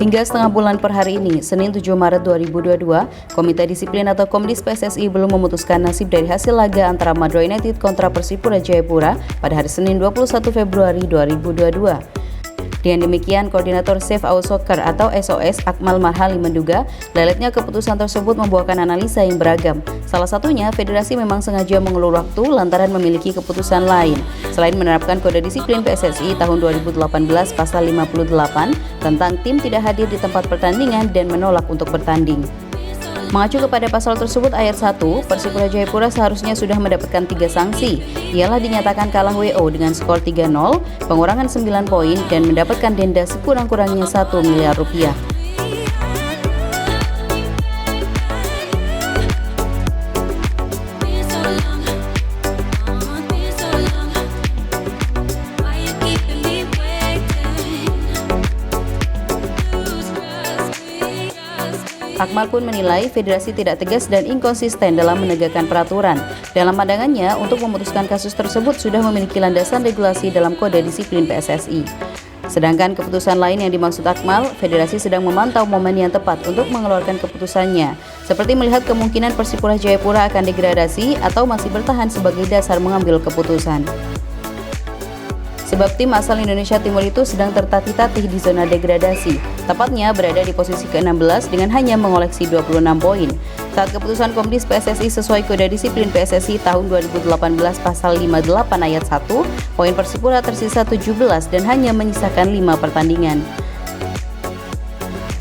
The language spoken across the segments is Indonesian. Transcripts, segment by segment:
Hingga setengah bulan per hari ini, Senin 7 Maret 2022, Komite Disiplin atau Komdis PSSI belum memutuskan nasib dari hasil laga antara Madura United kontra Persipura Jayapura pada hari Senin 21 Februari 2022. Dengan demikian, Koordinator Safe Our Soccer atau SOS Akmal Marhali menduga leletnya keputusan tersebut membuahkan analisa yang beragam. Salah satunya, federasi memang sengaja mengulur waktu lantaran memiliki keputusan lain. Selain menerapkan kode disiplin PSSI tahun 2018 pasal 58 tentang tim tidak hadir di tempat pertandingan dan menolak untuk bertanding. Mengacu kepada pasal tersebut ayat 1, Persipura Jayapura seharusnya sudah mendapatkan 3 sanksi, ialah dinyatakan kalah WO dengan skor 3-0, pengurangan 9 poin, dan mendapatkan denda sekurang-kurangnya 1 miliar rupiah. Akmal pun menilai federasi tidak tegas dan inkonsisten dalam menegakkan peraturan. Dalam pandangannya, untuk memutuskan kasus tersebut sudah memiliki landasan regulasi dalam kode disiplin PSSI. Sedangkan keputusan lain yang dimaksud Akmal, federasi sedang memantau momen yang tepat untuk mengeluarkan keputusannya, seperti melihat kemungkinan Persipura Jayapura akan degradasi atau masih bertahan sebagai dasar mengambil keputusan. Sebab tim asal Indonesia Timur itu sedang tertatih-tatih di zona degradasi, tepatnya berada di posisi ke-16 dengan hanya mengoleksi 26 poin. Saat keputusan Komdis PSSI sesuai kode disiplin PSSI tahun 2018 pasal 58 ayat 1, poin Persipura tersisa 17 dan hanya menyisakan 5 pertandingan.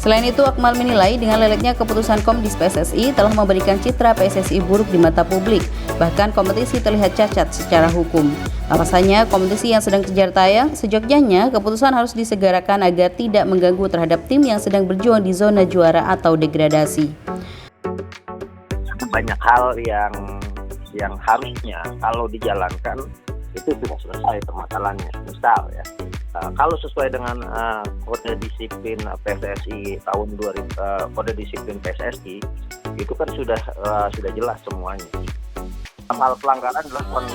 Selain itu, Akmal menilai dengan leletnya keputusan Komdis PSSI telah memberikan citra PSSI buruk di mata publik, bahkan kompetisi terlihat cacat secara hukum. Alasannya, kompetisi yang sedang kejar tayang, seyogyanya keputusan harus disegerakan agar tidak mengganggu terhadap tim yang sedang berjuang di zona juara atau degradasi. Banyak hal yang harusnya kalau dijalankan itu sudah selesai permasalahannya. Misal ya, kalau sesuai dengan kode disiplin PSSI tahun 2000, kode disiplin PSSI itu kan sudah jelas semuanya. Hal pelanggaran dilakukan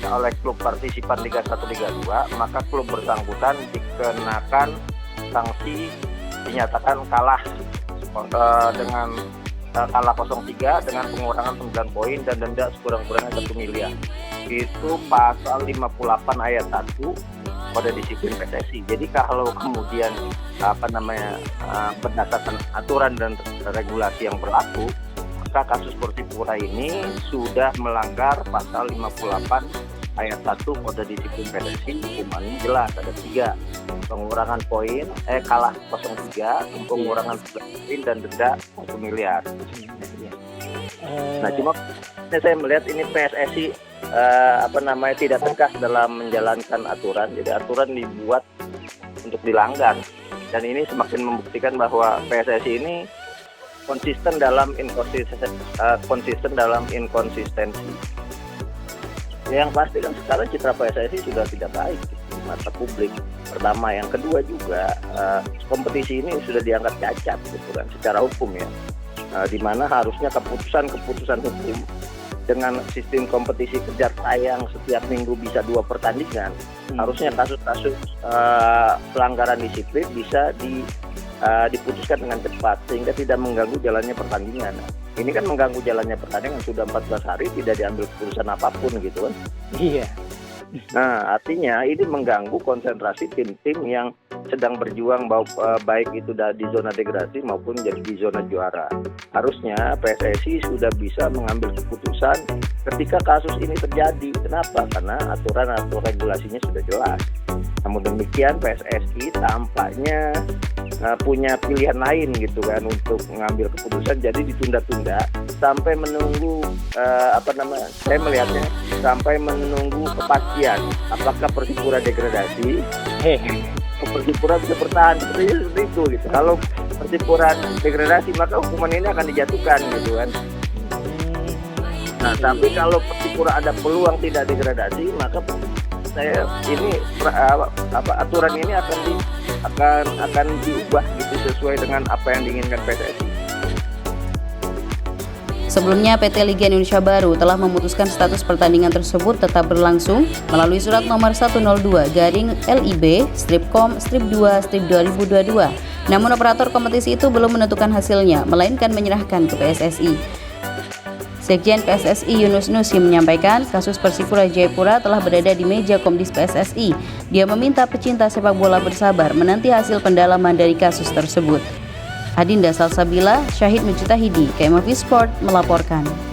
oleh klub partisipan Liga 1 Liga 2, maka klub bersangkutan dikenakan sanksi dinyatakan kalah dengan kalah 0-3 dengan pengurangan 9 poin dan denda sekurang-kurangnya 1 miliar. Itu pasal 58 ayat 1 kode disiplin PSSI. Jadi kalau kemudian berdasarkan aturan dan regulasi yang berlaku, maka kasus Persipura ini sudah melanggar pasal 58 ayat 1 kode disiplin PSSI. Hukumannya jelas, ada 3, pengurangan poin, kalah 0-3, pengurangan poin dan denda 1 miliar. Nah, cuma saya melihat ini PSSI tidak tegas dalam menjalankan aturan. Jadi aturan dibuat untuk dilanggar, dan ini semakin membuktikan bahwa PSSI ini konsisten dalam inkonsistensi. Yang pasti kan sekarang citra PSSI sudah tidak baik di mata publik. Pertama, yang kedua juga kompetisi ini sudah dianggap cacat gitu kan secara hukum ya. Di mana harusnya keputusan hukum dengan sistem kompetisi kejar tayang setiap minggu bisa 2 pertandingan, harusnya kasus-kasus pelanggaran disiplin bisa diputuskan dengan cepat sehingga tidak mengganggu jalannya pertandingan. Ini kan mengganggu jalannya pertandingan, sudah 14 hari tidak diambil keputusan apapun gitu kan. Iya. Nah, artinya ini mengganggu konsentrasi tim-tim yang sedang berjuang baik itu di zona degradasi maupun jadi di zona juara. Harusnya PSSI sudah bisa mengambil keputusan ketika kasus ini terjadi. Kenapa? Karena aturan atau regulasinya sudah jelas. Namun demikian PSSI tampaknya punya pilihan lain gitu kan untuk mengambil keputusan, jadi ditunda-tunda sampai menunggu saya melihatnya sampai menunggu kepastian apakah Persipura degradasi, Persipura bisa bertahan seperti itu gitu. Kalau Persipura degradasi maka hukuman ini akan dijatuhkan gitu kan. Nah, tapi kalau Persipura ada peluang tidak degradasi, maka aturan ini akan diubah gitu sesuai dengan apa yang diinginkan PSSI. Sebelumnya, PT Liga Indonesia Baru telah memutuskan status pertandingan tersebut tetap berlangsung melalui surat nomor 102/LIB/COM/2/2022 Namun operator kompetisi itu belum menentukan hasilnya, melainkan menyerahkan ke PSSI. Sekjen PSSI Yunus Nusi menyampaikan kasus Persipura Jayapura telah berada di meja Komdis PSSI. Dia meminta pecinta sepak bola bersabar menanti hasil pendalaman dari kasus tersebut. Adinda Salsabila, Syahid Mujtahidi, KMFI Sport melaporkan.